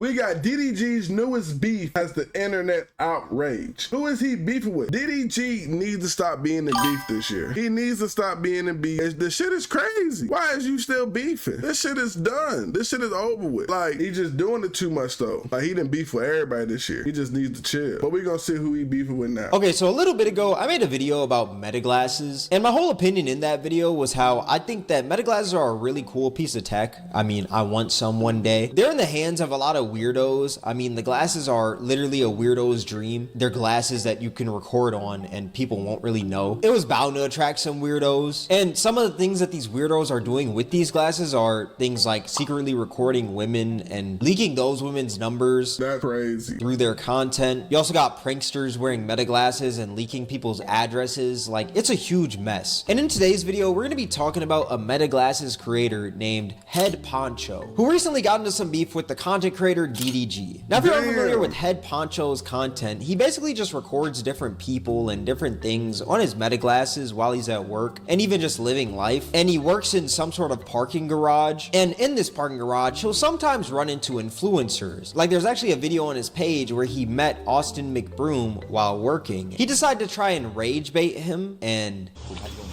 We got DDG's newest beef as the internet outrage. Who is he beefing with? DDG needs to stop being in beef this year. He needs to stop being in beef. This shit is crazy. Why is you still beefing? This shit is done. This shit is over with. Like, he just doing it too much though. Like, he didn't beef with everybody this year. He just needs to chill. But we gonna see who he beefing with now. Okay, so a little bit ago, I made a video about meta glasses, and my whole opinion in that video was how I think that meta glasses are a really cool piece of tech. I mean, I want some one day. They're in the hands of a lot of weirdos. I mean, the glasses are literally a weirdo's dream. They're glasses that you can record on and people won't really know. It was bound to attract some weirdos. And some of the things that these weirdos are doing with these glasses are things like secretly recording women and leaking those women's numbers. That's crazy. Through their content. You also got pranksters wearing meta glasses and leaking people's addresses. Like, it's a huge mess. And in today's video, we're gonna be talking about a meta glasses creator named Head Poncho, who recently got into some beef with the content creator DDG. Now, if you're unfamiliar with Head Poncho's content, he basically just records different people and different things on his meta glasses while he's at work and even just living life. And he works in some sort of parking garage. And in this parking garage, he'll sometimes run into influencers. Like, there's actually a video on his page where he met Austin McBroom while working. He decided to try and rage bait him and...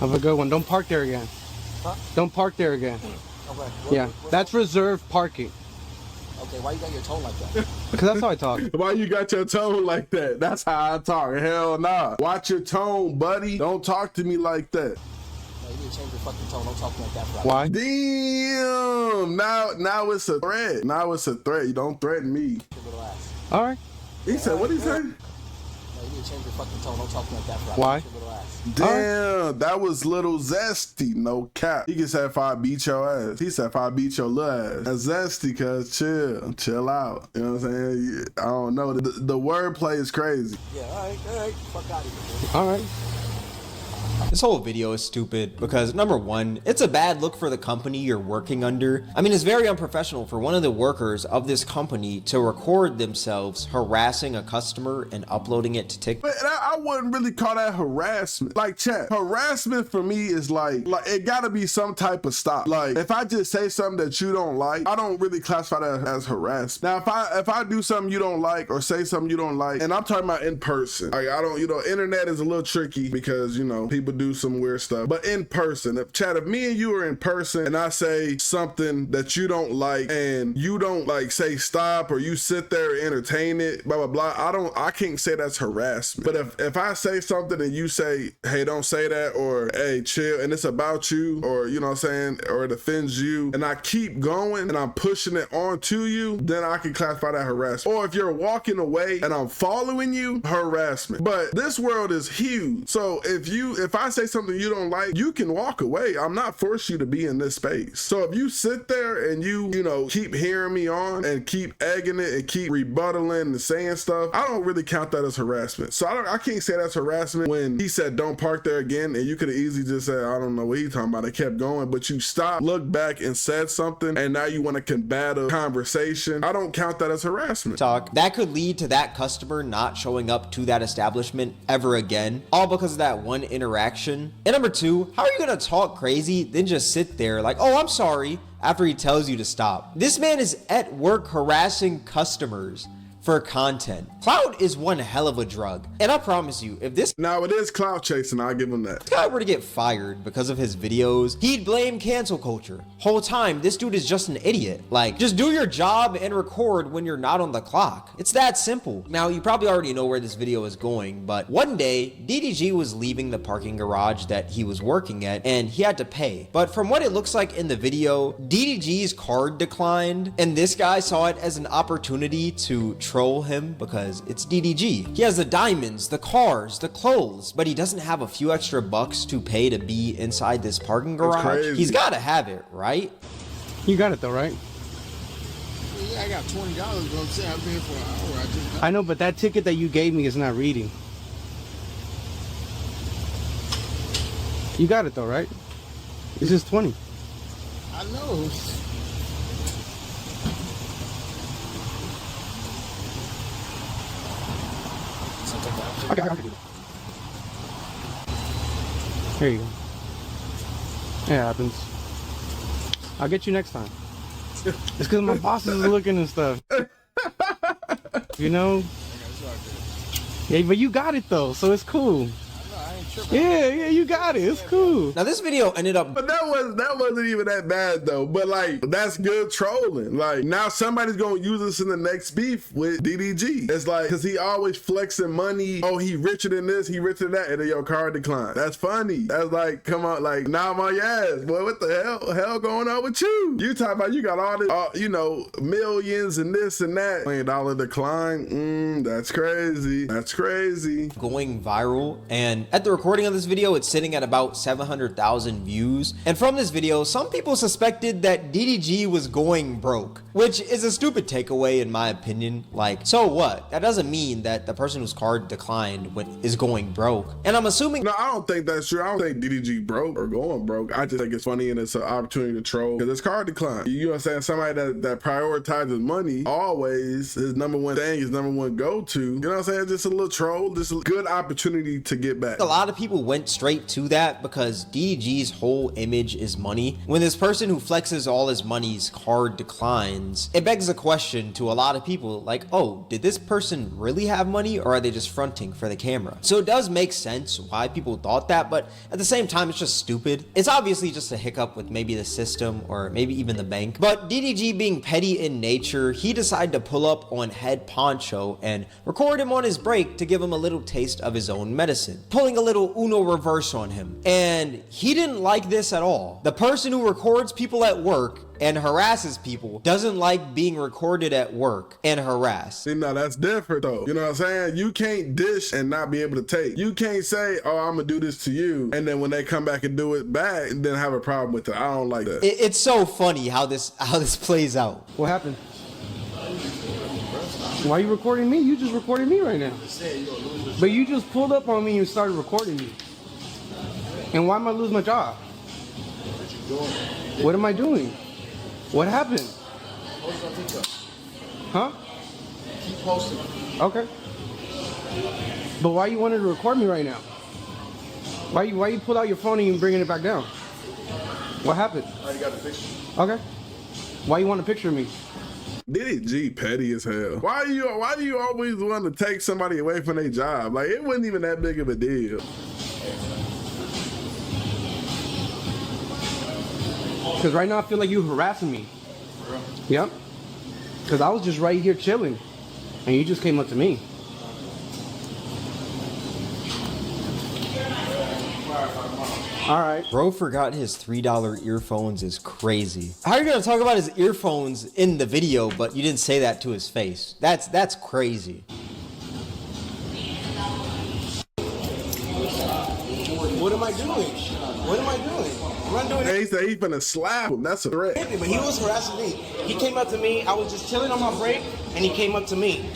Have a good one. Don't park there again. Huh? Don't park there again. Okay. Yeah, that's reserved parking. Okay, why you got your tone like that? Because that's how I talk. Why you got your tone like that? That's how I talk. Hell nah. Watch your tone, buddy. Don't talk to me like that. No, you need to change your fucking tone. Don't talk to me like that. Bro. Why? Damn. Now it's a threat. Now it's a threat. You don't threaten me. Your little ass. All right. He said, what he say? No, you need to change your fucking tone. Don't talk to me like that. Bro. Why? Your little ass. Damn, that was little zesty, no cap. He can say if I beat your ass. He said if I beat your little ass. That's zesty, cuz chill out. You know what I'm saying? I don't know. The wordplay is crazy. Yeah, all right. Fuck out of here, bro. All right. This whole video is stupid because, number one, it's a bad look for the company you're working under. I mean, it's very unprofessional for one of the workers of this company to record themselves harassing a customer and uploading it to TikTok. But I wouldn't really call that harassment. Like, chat, harassment for me is like it gotta be some type of stop. Like, if I just say something that you don't like, I don't really classify that as harassment. Now, if I do something you don't like or say something you don't like, and I'm talking about in person, like, I don't, internet is a little tricky because, people do some weird stuff, but in person, if me and you are in person and I say something that you don't like and you don't like say stop or you sit there and entertain it, blah blah blah, I can't say that's harassment. But if I say something and you say, hey, don't say that, or hey, chill, and it's about you, or you know what I'm saying, or it offends you, and I keep going and I'm pushing it onto you, then I can classify that harassment. Or if you're walking away and I'm following you, harassment. But this world is huge, so if I say something you don't like, you can walk away. I'm not forcing you to be in this space. So if you sit there and you keep hearing me on and keep egging it and keep rebuttaling and saying stuff, I don't really count that as harassment. So I can't say that's harassment when he said don't park there again, and you could have easily just said, I don't know what he's talking about. I kept going, but you stopped, looked back and said something, and now you want to combat a conversation. I don't count that as harassment. That could lead to that customer not showing up to that establishment ever again, all because of that one interaction. And number two, how are you gonna talk crazy then just sit there like, oh, I'm sorry, after he tells you to stop? This man is at work harassing customers for content. Clout is one hell of a drug. And I promise you, if this Now it is clout chasing, I'll give him that. guy were to get fired because of his videos, he'd blame cancel culture. Whole time, this dude is just an idiot. Like, just do your job and record when you're not on the clock. It's that simple. Now, you probably already know where this video is going, but one day, DDG was leaving the parking garage that he was working at, and he had to pay. But from what it looks like in the video, DDG's card declined, and this guy saw it as an opportunity to troll him because it's DDG. He has the diamonds, the cars, the clothes, but he doesn't have a few extra bucks to pay to be inside this parking garage. He's got to have it, right? You got it though, right? Yeah, I got $20, but I'm saying I've been here for an hour. I know, but that ticket that you gave me is not reading. You got it though, right? It's just 20. I know. Okay. Here you go. It happens. I'll get you next time. It's because my boss is looking and stuff. You know? Yeah, but you got it though, so it's cool. Yeah, you got it. It's cool. Now this video ended up, But that wasn't even that bad though. But like, that's good trolling. Like, now somebody's gonna use this in the next beef with DDG. It's like, cause he always flexing money. Oh, he richer than this, he richer than that, and then your card decline. That's funny. That's like, come on, like, now I'm on your ass. Boy, what the hell going on with you? You talking about you got all this, you know, millions and this and that. $1 decline. That's crazy. That's crazy. going viral, and at the recording of this video it's sitting at about 700,000 views. And from this video, some people suspected that DDG was going broke, which is a stupid takeaway in my opinion. Like, so what? That doesn't mean that the person whose card declined is going broke. And I'm assuming, No, I don't think that's true. I don't think DDG broke or going broke. I just think it's funny and it's an opportunity to troll because it's card decline. You know what I'm saying? Somebody that prioritizes money always, his number one thing, his number one go-to. You know what I'm saying? Just a little troll, just a good opportunity to get back. a lot of people went straight to that because DDG's whole image is money. When this person who flexes all his money's card declines, it begs a question to a lot of people like, oh, did this person really have money or are they just fronting for the camera? So it does make sense why people thought that, but at the same time, it's just stupid. It's obviously just a hiccup with maybe the system or maybe even the bank. But DDG being petty in nature, he decided to pull up on Head Poncho and record him on his break to give him a little taste of his own medicine, pulling a little Uno reverse on him. And he didn't like this at all. The person who records people at work and harasses people doesn't like being recorded at work and harassed. See, now that's different though. You know what I'm saying? You can't dish and not be able to take. You can't say, oh, I'm gonna do this to you, and then when they come back and do it back, and then have a problem with it. I don't like that. It's so funny how this plays out. What happened? Why are you recording me? You just recorded me right now. But you just pulled up on me and started recording me. And why am I losing my job? What am I doing? What happened? Huh? Keep posting. Okay. But why you wanted to record me right now? Why you pull out your phone and you bringing it back down? What happened? I already got the picture. Okay. Why you want a picture of me? DDG petty as hell. Why do you always want to take somebody away from their job? Like, it wasn't even that big of a deal. Because right now I feel like you harassing me. Yep. Because I was just right here chilling. And you just came up to me. Alright. Bro forgot his $3 earphones is crazy. How are you gonna talk about his earphones in the video, but you didn't say that to his face? That's crazy. What am I doing? What am I doing? I'm not doing He said he finna slap him. That's a threat. anything, but he was harassing me. He came up to me, I was just chilling on my break, and he came up to me.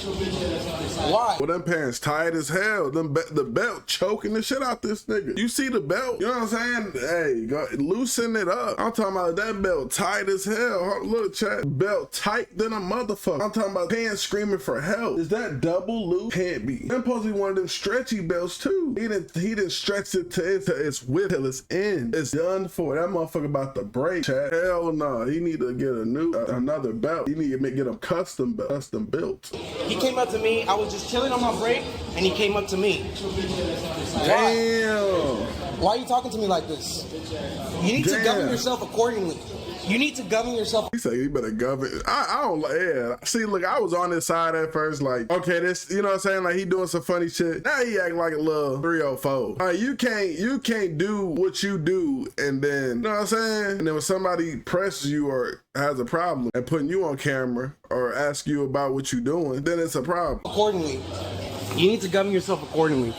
Why? Well, them pants tight as hell. The belt choking the shit out this nigga. You see the belt? You know what I'm saying? Hey, go, loosen it up. I'm talking about that belt tight as hell. Look, chat. Belt tight than a motherfucker. I'm talking about pants screaming for help. Is that double loop? Can't be. Them supposed to be one of them stretchy belts too. He didn't stretch it to its width till its end. It's done for. That motherfucker about to break, chat. Hell no. He need to get another belt. He need to get him custom built. He came up to me, I was just chilling on my break, and he came up to me. Damn. Why are you talking to me like this? You need to govern yourself accordingly. You need to govern yourself. He said, you better govern. I don't like, yeah. See, look, I was on his side at first, like, okay, this, you know what I'm saying? Like, he doing some funny shit. Now he acting like a little 304. Like, you can't do what you do and then, you know what I'm saying? And then when somebody presses you or has a problem and putting you on camera or ask you about what you're doing, then it's a problem. Accordingly. You need to govern yourself accordingly.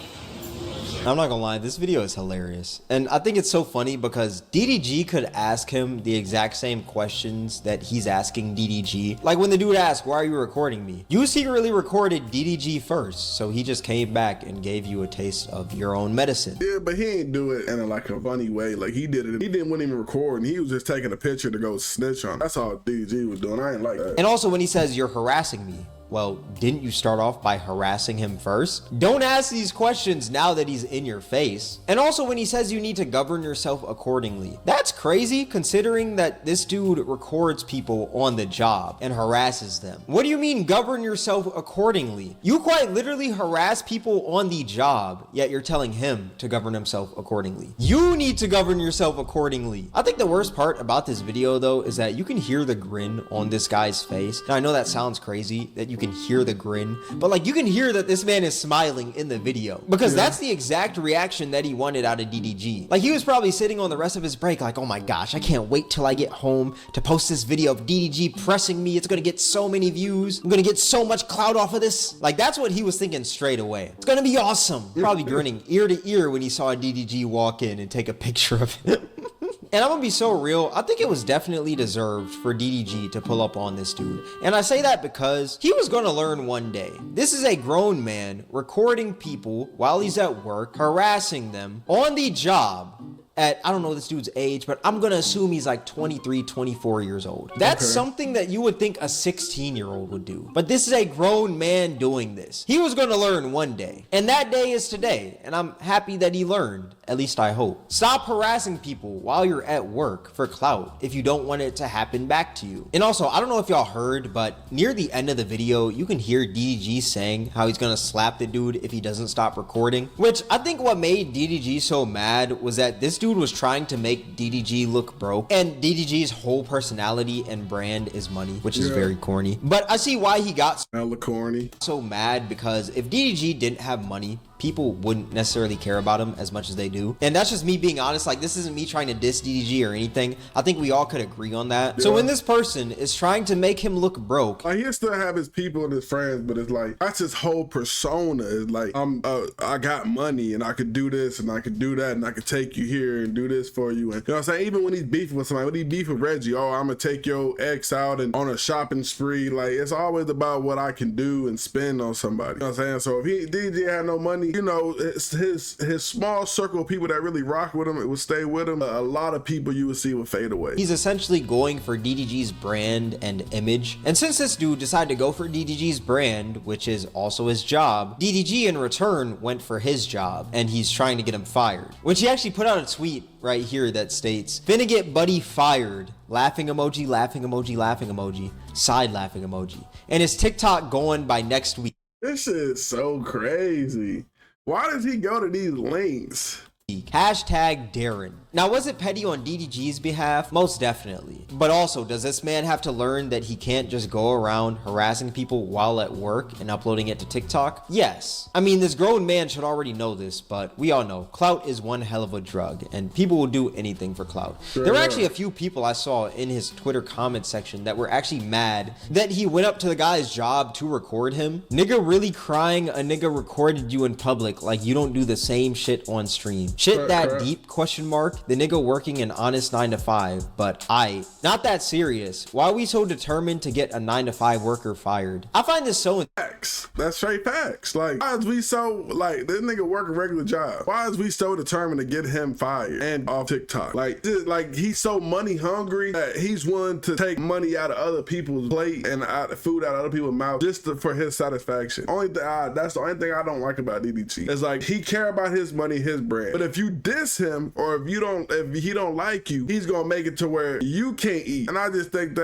I'm not gonna lie, this video is hilarious. And I think it's so funny because DDG could ask him the exact same questions that he's asking DDG. Like when the dude asked, why are you recording me? You secretly recorded DDG first, so he just came back and gave you a taste of your own medicine. Yeah, but he ain't do it in like a funny way. Like he did it. He wouldn't even record, and he was just taking a picture to go snitch on. That's all DDG was doing. I ain't like that. And also when he says you're harassing me, well, didn't you start off by harassing him first? Don't ask these questions now that he's in your face. And also when he says you need to govern yourself accordingly, that's crazy considering that this dude records people on the job and harasses them. What do you mean govern yourself accordingly? You quite literally harass people on the job, yet you're telling him to govern himself accordingly. You need to govern yourself accordingly. I think the worst part about this video though is that you can hear the grin on this guy's face. Now I know that sounds crazy that you can hear the grin, but like you can hear that this man is smiling in the video because that's the exact reaction that he wanted out of DDG. Like he was probably sitting on the rest of his break like, oh my gosh, I can't wait till I get home to post this video of DDG pressing me. It's gonna get so many views. I'm gonna get so much clout off of this. Like that's what he was thinking straight away. It's gonna be awesome. Probably grinning ear to ear when he saw DDG walk in and take a picture of him. And I'm gonna be so real, I think it was definitely deserved for DDG to pull up on this dude. And I say that because he was gonna learn one day. This is a grown man recording people while he's at work, harassing them on the job at, I don't know this dude's age, but I'm gonna assume he's like 23, 24 years old. That's something that you would think a 16-year-old would do. But this is a grown man doing this. He was gonna learn one day. And that day is today. And I'm happy that he learned. At least I hope. Stop harassing people while you're at work for clout if you don't want it to happen back to you. And also, I don't know if y'all heard, but near the end of the video, you can hear DDG saying how he's gonna slap the dude if he doesn't stop recording. Which I think what made DDG so mad was that this dude was trying to make DDG look broke, and DDG's whole personality and brand is money, which is very corny. But I see why he got hella corny. So mad, because if DDG didn't have money, people wouldn't necessarily care about him as much as they do. And that's just me being honest. Like, this isn't me trying to diss DDG or anything. I think we all could agree on that. So when this person is trying to make him look broke, like, he'll still have his people and his friends, but it's like, that's his whole persona. It's like, I got money and I could do this and I could do that and I could take you here and do this for you. And you know what I'm saying? Even when he's beefing with somebody, when he beef with Reggie, oh, I'm gonna take your ex out and on a shopping spree. Like, it's always about what I can do and spend on somebody. You know what I'm saying? So if DDG had no money, you know, his small circle of people that really rock with him, it would stay with him. A lot of people you would see would fade away. he's essentially going for DDG's brand and image. And since this dude decided to go for DDG's brand, which is also his job, DDG in return went for his job, and he's trying to get him fired. Which he actually put out a tweet right here that states, "Finna get buddy fired." Laughing emoji, laughing emoji, laughing emoji, side laughing emoji. And his TikTok going by next week. This shit is so crazy. Why does he go to these links? Hashtag Darren. Now, was it petty on DDG's behalf? Most definitely. But also, does this man have to learn that he can't just go around harassing people while at work and uploading it to TikTok? Yes. I mean, this grown man should already know this, but we all know clout is one hell of a drug, and people will do anything for clout. There were actually a few people I saw in his Twitter comment section that were actually mad that he went up to the guy's job to record him. Nigga really crying a nigga recorded you in public like you don't do the same shit on stream. Shit that deep, question mark. The nigga working an honest 9 to 5, but not that serious. Why are we so determined to get a 9 to 5 worker fired? I find this so facts. That's straight facts. Like, why is we so, like, this nigga work a regular job? Why is we so determined to get him fired and off TikTok? Like he's so money hungry that he's willing to take money out of other people's plate and food out of other people's mouth just for his satisfaction. That's the only thing I don't like about DDG. It's like, he care about his money, his brand. But if you diss him, or if he don't like you, he's gonna make it to where you can't eat. And I just think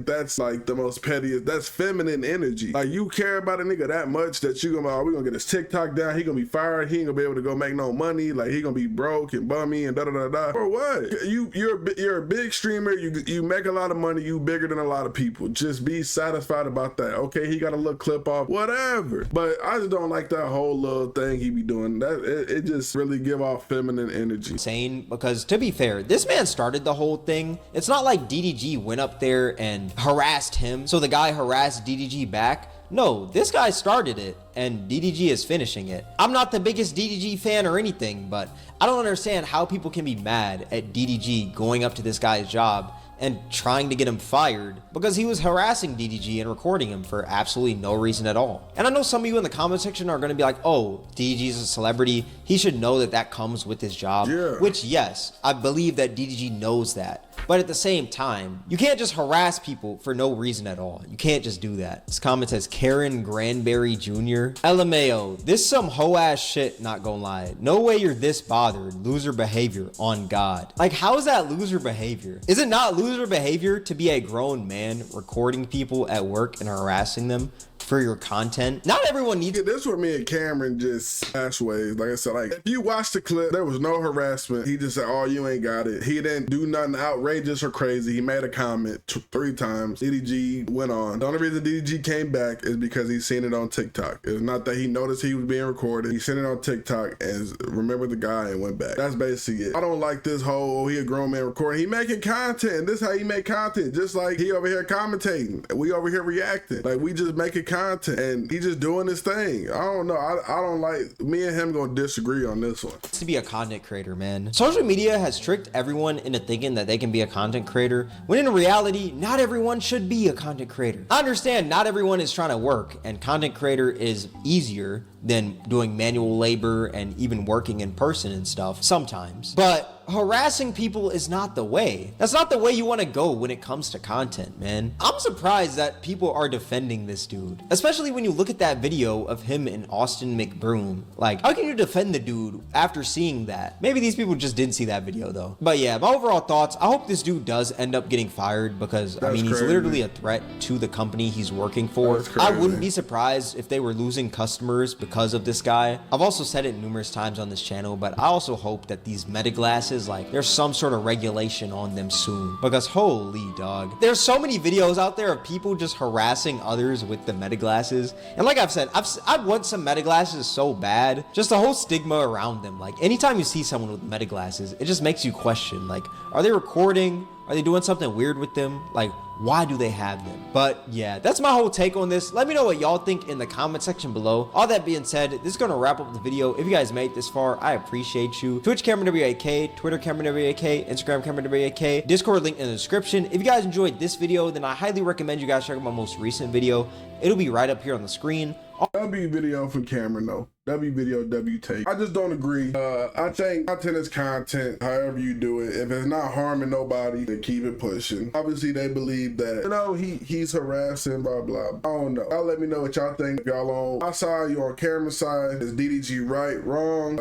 that's like the most pettiest. That's feminine energy. Like, you care about a nigga that much that you gonna, we gonna get his TikTok down, he gonna be fired, he ain't gonna be able to go make no money, like he gonna be broke and bummy and da da da da. For what? You're a big streamer, you make a lot of money, you bigger than a lot of people. Just be satisfied about that. Okay, he got a little clip off, whatever. But I just don't like that whole little thing he be doing. That it just really give off feminine energy. Insane, because to be fair, this man started the whole thing. It's not like DDG went up there and harassed him, so the guy harassed DDG back. No, this guy started it, and DDG is finishing it. I'm not the biggest DDG fan or anything, but I don't understand how people can be mad at DDG going up to this guy's job and trying to get him fired because he was harassing DDG and recording him for absolutely no reason at all. And I know some of you in the comment section are gonna be like, oh, DDG's a celebrity, he should know that that comes with his job. Yeah. Which, yes, I believe that DDG knows that. But at the same time, you can't just harass people for no reason at all. You can't just do that. This comment says Karen Granberry Jr. LMAO, this some hoe ass shit, not gonna lie. No way you're this bothered. Loser behavior on God. Like, how is that loser behavior? Is it not loser behavior to be a grown man recording people at work and harassing them for your content? Not everyone needs. This where me and Cameron just smash ways. Like I said, like if you watch the clip, there was no harassment. He just said, "Oh, you ain't got it." He didn't do nothing outrageous or crazy. He made a comment 3 times. DDG went on. The only reason DDG came back is because he seen it on TikTok. It's not that he noticed he was being recorded. He seen it on TikTok and remembered the guy and went back. That's basically it. I don't like this whole, oh, he a grown man recording. He making content. This is how he make content. Just like he over here commentating. We over here reacting. Like we just making content and he just doing his thing. I don't know. I don't like, me and him gonna disagree on this one. To be a content creator, man. Social media has tricked everyone into thinking that they can be a content creator, when in reality, not everyone should be a content creator. I understand not everyone is trying to work, and content creator is easier than doing manual labor and even working in person and stuff sometimes. But harassing people is not the way. That's not the way you want to go when it comes to content, man. I'm surprised that people are defending this dude, especially when you look at that video of him and Austin McBroom. Like, how can you defend the dude after seeing that? Maybe these people just didn't see that video though. But yeah, my overall thoughts, I hope this dude does end up getting fired because I mean, he's literally a threat to the company he's working for. I wouldn't be surprised if they were losing customers because of this guy. I've also said it numerous times on this channel, but I also hope that these meta glasses, like, there's some sort of regulation on them soon, because holy dog, there's so many videos out there of people just harassing others with the meta glasses. And like I've said, I want some meta glasses so bad. Just the whole stigma around them. Like, anytime you see someone with meta glasses, it just makes you question, like, are they recording? Are they doing something weird with them? Like, why do they have them? But yeah, that's my whole take on this. Let me know what y'all think in the comment section below. All that being said, this is gonna wrap up the video. If you guys made it this far, I appreciate you. Twitch Cameron WAK, Twitter Cameron WAK, Instagram Cameron WAK, Discord link in the description. If you guys enjoyed this video, then I highly recommend you guys check out my most recent video. It'll be right up here on the screen. W video from Cameron though. W video, W take. I just don't agree. I think content is content, however you do it. If it's not harming nobody, then keep it pushing. Obviously, they believe that, you know, he's harassing, blah, blah. I don't know. Y'all let me know what y'all think. If y'all on my side, you on Cameron's side. Is DDG right, wrong?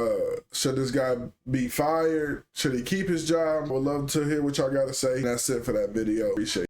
Should this guy be fired? Should he keep his job? I would love to hear what y'all got to say. And that's it for that video. Appreciate it.